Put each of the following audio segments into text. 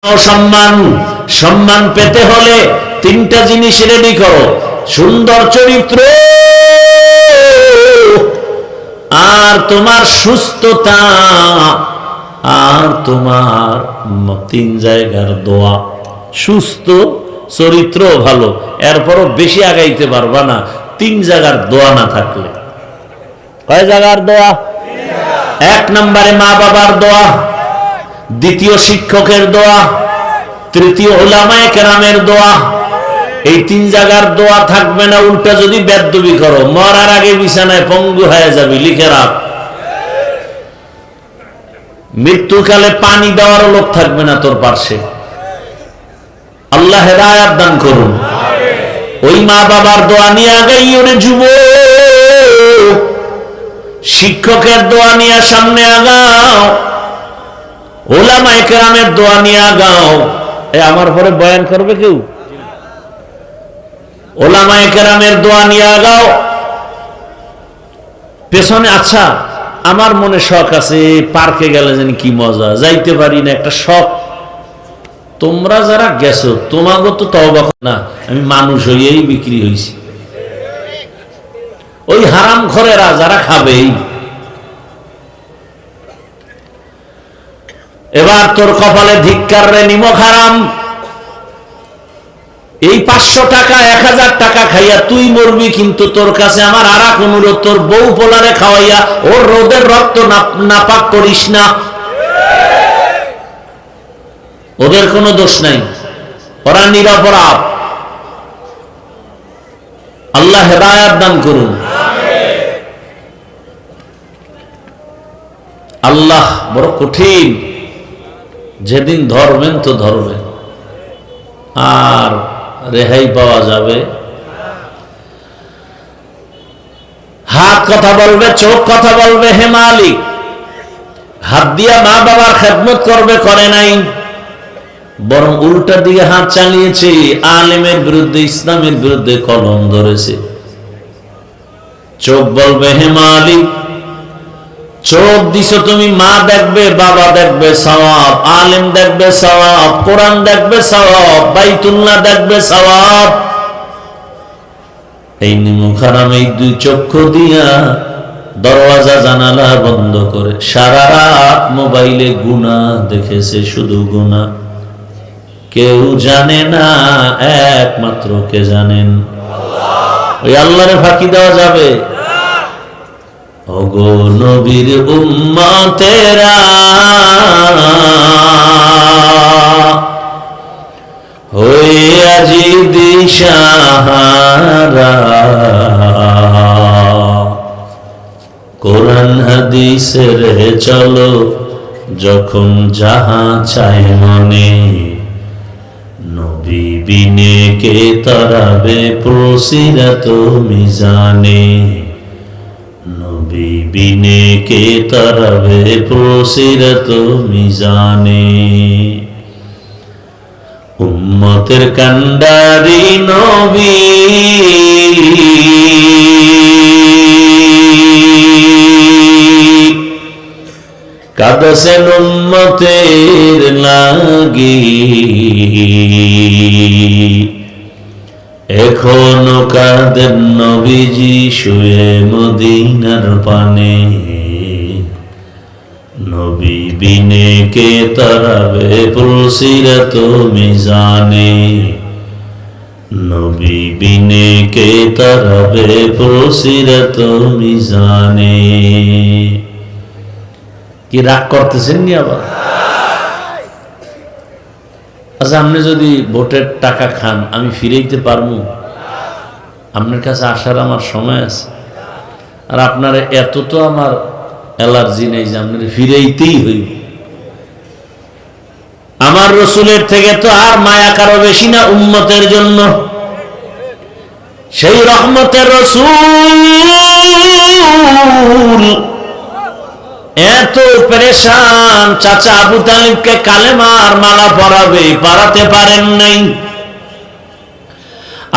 সম্মান সম্মান পেতে হলে তিনটা জিনিস রেডি করো: সুন্দর চরিত্র, আর তোমার সুস্থতা, আর তোমার তিন জায়গার দোয়া। সুস্থ চরিত্র ভালো, এরপরও বেশি আগাইতে পারবা না তিন জায়গার দোয়া না থাকলে। কয় জায়গার দোয়া? এক নম্বরে মা বাবার দোয়া, দ্বিতীয় শিক্ষকের দোয়া, তৃতীয় উলামায়ে কেরামের দোয়া। এই তিন জায়গার দোয়া থাকবে না, উল্টা যদি বেদবি করো মরার আগে বিছানায় পঙ্গু হয়ে যাবে। লিখে রাখ, মৃত্যুকালে পানি দেওয়ার লোক থাকবে না তোর পাশে। আল্লাহ হেদায়েত দান করুন। ওই মা বাবার দোয়া নিয়ে আগাই ওরে যুবক, শিক্ষকের দোয়া নিয়ে সামনে আগাও, উলামায়ে কেরামের দোয়া নিয়ে আগাও। আমার পরে বয়ান করবে কেউ? উলামায়ে কেরামের দোয়া নিয়ে আগাও পেছনে। আচ্ছা, আমার মনে শখ আছে, পার্কে গেলে যেন কি মজা, যাইতে পারি না, একটা শখ। তোমরা যারা গেছো তোমাকে তো তওবা না, আমি মানুষ হইয়াই বিক্রি হইছি। ওই হারাম খোরেরা যারা খাবে। এবার তোর কপালে ধিক্কার রে, নিমক হারাম। এই 500 টাকা 1000 টাকা খাইয়া তুই মরবি, কিন্তু তোর কাছে আমার আর এক অনুরোধ, তোর বউ পোলারে খাওয়াইয়া ওর রোদের রক্ত নাপাক করিস না। ওদের কোনো দোষ নাই, ওরা নিরপরাধ। আল্লাহ হেদায়েত দান করুন। আল্লাহ বড় কঠিন, যেদিন ধরবেন তো ধরবেন, আর রেহাই পাওয়া যাবে। হাত কথা বলবে, চোখ কথা বলবে, হে মালিক। হাত দিয়া মা বাবার খেদমত করবে, করে নাই, বরং উল্টা দিকে হাত চালিয়েছে, আলেমের বিরুদ্ধে, ইসলামের বিরুদ্ধে কলম ধরেছে। চোখ বলবে, হে মালিক, চোখ দিছো তুমি, মা দেখবে, বাবা দেখবে সওয়াব, আলেম দেখবে সওয়াব, কোরআন দেখবে সওয়াব, বাইতুল্লাহ দেখবে সওয়াব। এই নিমক হারাম এই দুই চক্ষু দিয়া দরওয়াজা জানালা বন্ধ করে সারা রাত মোবাইলে গুনাহ দেখেছে, শুধু গুনাহ। কেউ জানে না, একমাত্র কে জানেন? ওই আল্লাহরে ফাঁকি দেওয়া যাবে? ওগো নবীর উম্মতেরা, হয়ে আজি দিশাহারা, কোরআন হাদিসের চলো যখন যাহা চাই মনে, নবী বিনে কে তারাবে প্রসিরাত মিজানে, নবী বিনে কে তারাবে প্রসিরাত মিজানে। উম্মতের কান্ডারি নবী, কাঁদছেন উম্মতের লাগি, এখনো কাঁদেন নবীজি শুয়ে মদিনার পানে, নবী বিনে কে তারাবে প্রসিরাত মিজানে, নবী বিনে কে তারাবে প্রসিরাত মিজানে। কি রাগ করতেছেন নি আবার? আচ্ছা, আপনি যদি ভোটের টাকা খান, আমি ফিরাইতে পারবো? আপনার কাছে আসার আমার সময় আছে? আর আপনার এত তো আমার অ্যালার্জি নেই যে আপনার ফিরাইতেই হইব। আমার রসুলের থেকে তো আর মায়া কারো বেশি না উম্মতের জন্য। সেই রহমতের রসূল এত পেরেশান, চাচা আবু তালিবকে কালেমার মালা পরাবে, পরাতে পারেন নাই।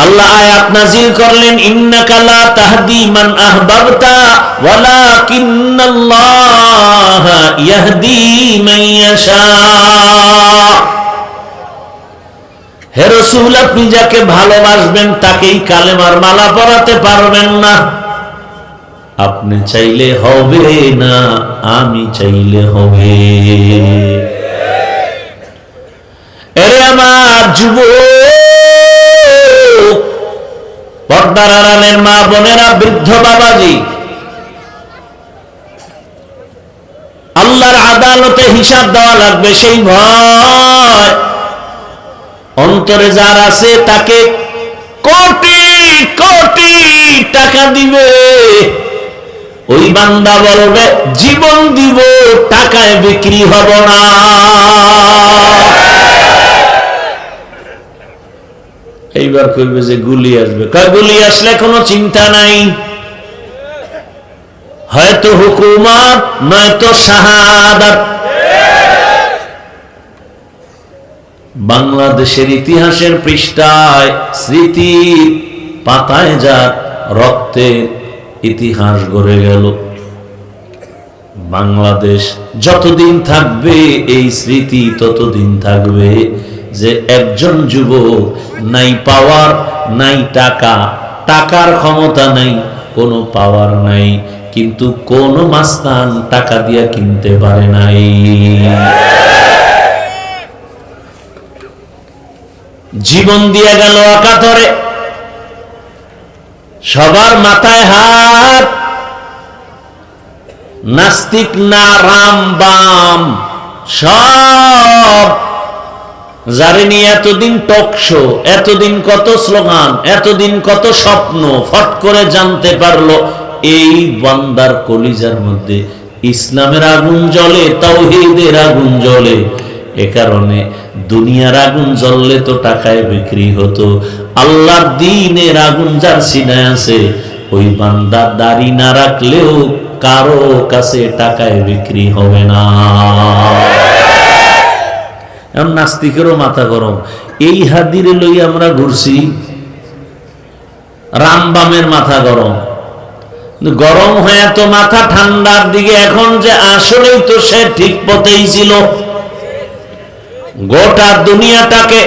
আল্লাহ আয়াত নাযিল করলেন, ইন্নাকা লা তাহদি মান আহবাবতা ওয়ালাকিন্নাল্লাহা ইয়াহদি মান ইয়াশা। হে রাসূল, আপনি যাকে ভালোবাসবেন তাকেই কালেমার মালা পরাতে পারবেন না। আপনি চাইলে হবে না, আমি চাইলে হবে। এরে আমার যুবক, পর্দার আড়ালের মা বোনেরা, বৃদ্ধ বাবাজি, আল্লাহর আদালতে হিসাব দেওয়া লাগবে, সেই ভয় অন্তরে যার আছে তাকে কোটি কোটি টাকা দিবে। ওই বান্দা বলবে জীবন দিব, টাকায় বিক্রি হব না। এইবার কইবে যে গুলি আসবে, কয় গুলি আসলে কোনো চিন্তা নাই, হয়তো হুকুমত নয়তো শাহাদাত। বাংলাদেশের ইতিহাসের পৃষ্ঠায় স্মৃতির পাতায় যাক রক্তের ইতিহাস গড়ে গেল। বাংলাদেশ যতদিন থাকবে এই স্মৃতি ততদিন থাকবে যে একজন যুবক নাই পাওয়ার, নাই টাকা, টাকার ক্ষমতা নাই, কোনো পাওয়ার নাই, কিন্তু কোন মাস্তান টাকা দিয়া কিনতে পারে নাই। জীবন দিয়ে গেল অকাতরে, সবার মাথায় হাত, নাস্তিক না রাম বাম সব, যারে নিয়ে এতদিন টকশো, এতদিন কত স্লোগান, এতদিন কত স্বপ্ন, ফট করে জানতে পারলো এই বান্দার কলিজার মধ্যে ইসলামের আগুন জ্বলে, তাওহীদের আগুন জ্বলে। এ কারণে দুনিয়ার আগুন জ্বললে তো টাকায় বিক্রি হতো, আল্লাহর দ্বীনের আগুন যার সিনায় আছে ওই বান্দা দাড়ি না রাখলেও কারো কাছে টাকায় বিক্রি হবে না। এখন নাস্তিকেরও মাথা গরম, এই হাদিরে লই আমরা ঘুরছি, রামবামের মাথা গরম, গরম হয়ে তো মাথা ঠান্ডার দিকে, এখন যে আসলেই তো সে ঠিক পথেই ছিল। গোটা দুনিয়াটাকে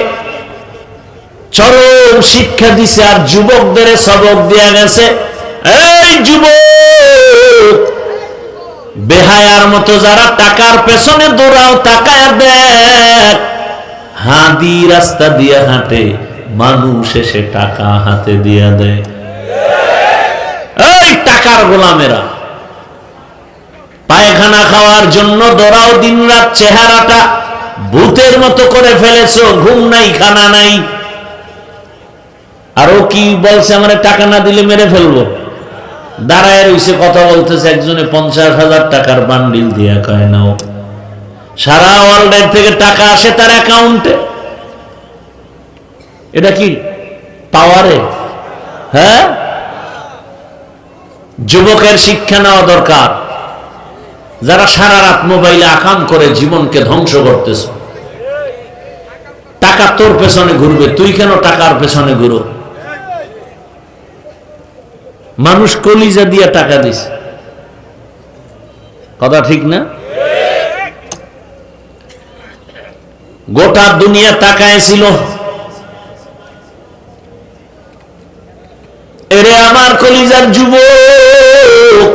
চরম শিক্ষা দিছে আর যুবকদের সবক দেয়া গেছে। এই যুবক, বেহায়ার মতো যারা টাকার পেছনে দৌড়াও, তাকায় দেখ, হাদি রাস্তা দিয়ে হাঁটে, মানুষ এসে টাকা হাতে দিয়া দেয়। এই টাকার গোলামেরা, পায়খানা খাওয়ার জন্য দৌড়াও, দিন রাত চেহারাটা ভূতের মতো করে ফেলেছো, ঘুম নাই, খানা নাই। আর ও কি বলছে, আমার টাকা না দিলে মেরে ফেলবো। দাঁড়ায় রইছে, কথা বলতেছে, একজনে 50,000 টাকার বান্ডিল দিয়া, কয় নাও। সারা ওয়ার্ল্ডের থেকে টাকা আসে তার অ্যাকাউন্টে। এটা কি পাওয়ারে? হ্যাঁ, যুবকের শিক্ষা নেওয়া দরকার। যারা সারা রাত মোবাইলে আকাম করে জীবনকে ধ্বংস করতেছ, টাকা তোর পেছনে ঘুরবে, তুই কেন টাকার পেছনে ঘুরো? মানুষ কলিজা দিয়ে টাকা দিস, কথা ঠিক না? গোটা দুনিয়া তাকায় ছিল। এরে আমার কলিজার যুবক,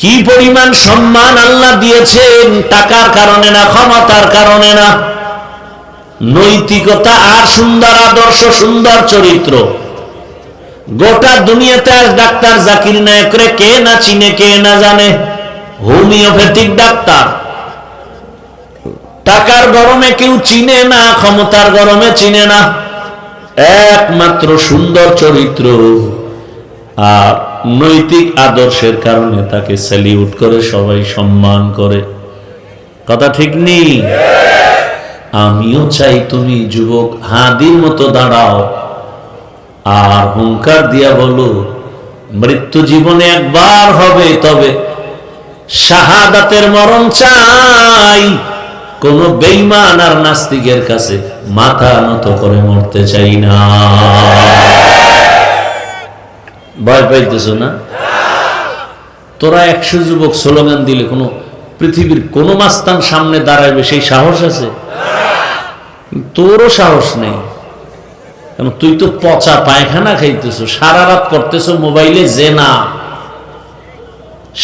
কি পরিমাণ সম্মান আল্লাহ দিয়েছেন, টাকার কারণে না, ক্ষমতার কারণে না, নৈতিকতা আর সুন্দর আদর্শ, সুন্দর চরিত্র। গোটা দুনিয়াতে আজ ডাক্তার জাকির নায়েকরে কে না চিনে, কে না জানে, হোমিওপ্যাথিক ডাক্তার। টাকার গরমে কেউ চিনে না, ক্ষমতার গরমে চিনে না, একমাত্র সুন্দর চরিত্র আর নৈতিক আদর্শের কারণে তাকে স্যালিউট করে, সবাই সম্মান করে। কথা ঠিক নেই? আমিও চাই তুমি যুবক হাদির মতো দাঁড়াও আর হুঙ্কার দিয়া বলো, মৃত্যু জীবনে একবার হবে, তবে শাহাদাতের মরণ চাই। কোন বেঈমান আর নাস্তিকের কাছে মাথা নত করে মরতে চাই না। ভয় পাইতেছ না? তোরা 100 যুবক স্লোগান দিলে কোন পৃথিবীর কোন মাস্তান সামনে দাঁড়াবে সেই সাহস আছে? তোরও সাহস নেই, কারণ তুই তো পচা পায়খানা খাইতেছো, সারা রাত করতেছো মোবাইলে জেনা,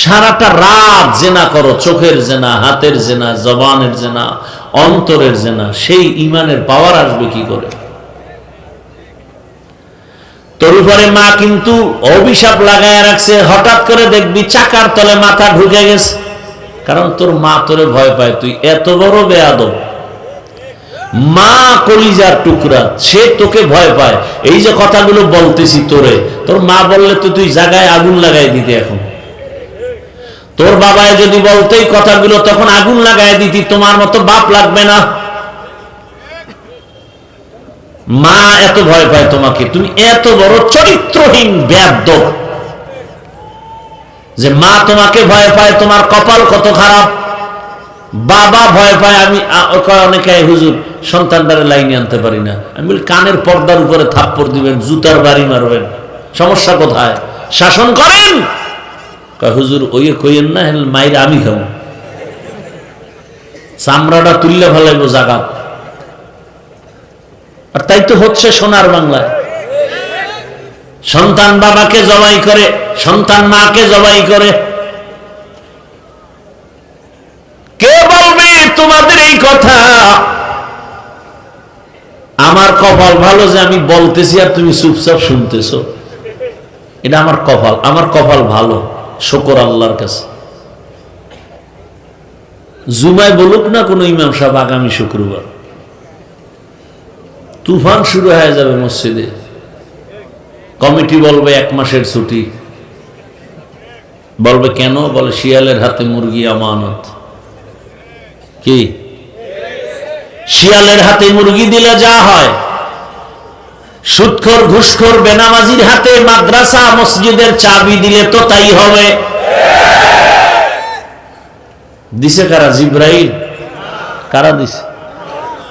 সারাটা রাত জেনা করো, চোখের জেনা, হাতের জেনা, জবানের জেনা, অন্তরের জেনা, সেই ইমানের পাওয়ার আসবে কি করে? তোর উপরে মা কিন্তু অভিশাপ লাগায় রাখছে, হঠাৎ করে দেখবি চাকার তলে মাথা ঢুকে গেছে, কারণ তোর মা তোরে ভয় পায়, তুই এত বড় বেয়াদব। মা কলিজার টুকরা, সে তোকে ভয় পায়। এই যে কথাগুলো বলতেছি তোরে, তোর মা বললে তো তুই জায়গায় আগুন লাগাই দিতে, এখন তোর বাবায় যদি বলতে এই কথাগুলো, তখন আগুন লাগাই দিতি, তোমার মতো বাপ লাগবে না। মা এত ভয় পায় তোমাকে, তুমি এত বড় চরিত্রহীন বেয়াদব যে মা তোমাকে ভয় পায়, তোমার কপাল কত খারাপ। বাবা ভয় পায়, আমি অনেকে হুজুর সন্তানটারে লাইনে আনতে পারি না, আমি বলি কানের পর্দার উপরে থাপ্পড় দিবেন, জুতার বাড়ি মারবেন, সমস্যা কোথায়? শাসন করেন। হুজুর ওই কইেন না, মাইরা আমি খাবো, চামড়াটা তুললে ফেলাইব জাগাত। আর তাই তো হচ্ছে সোনার বাংলায়। সন্তান বাবাকে জবাই করে, সন্তান মাকে জবাই করে। কে বলবে তোমাদের এই কথা? আমার কপাল ভালো যে আমি বলতেছি আর তুমি চুপচাপ শুনতেছো, এটা আমার কপাল, আমার কপাল ভালো, শুকর আল্লাহর কাছে। জুমায় বলুক না কোন ইমাম সাহেব আগামী শুক্রবার, তুফান শুরু হয়ে যাবে মসজিদে, কমিটি বলবে 1 মাসের ছুটি। বলবে কেন? বলে শিয়ালের হাতে মুরগি আমানত। কি শিয়ালের হাতে মুরগি দিলে যা হয়, সুদখোর ঘুষখোর বেনামাজির হাতে মাদ্রাসা মসজিদের চাবি দিলে তো তাই হবে। দিছে কারা? জিব্রাইল। কারা দিছে?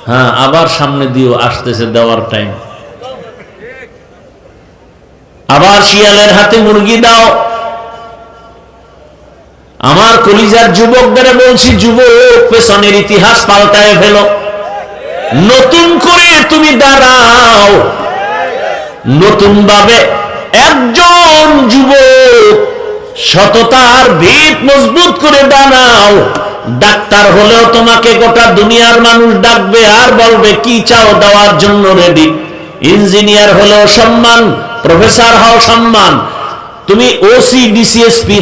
হ্যাঁ, আবার সামনে দিও, আসতেছে দেওয়ার টাইম। আবার শিয়ালের হাতে মুরগি দাও। আমার কলিজার যুবকদের বলছি, যুবক, পেছনের ইতিহাস পাল্টায় ফেলো, নতুন করে তুমি দাঁড়াও, নতুন ভাবে একজন যুবক সততার ভিত মজবুত করে দাঁড়াও। ডাক্তার হলেও তোমাকে গোটা দুনিয়ার মানুষ ডাকবে আর বলবে কি চাও, দেওয়ার জন্য রেডি। ইঞ্জিনিয়ার হলেও সম্মান, প্রফেসর হও সম্মান, তুমি ওসি ডিসিএসপি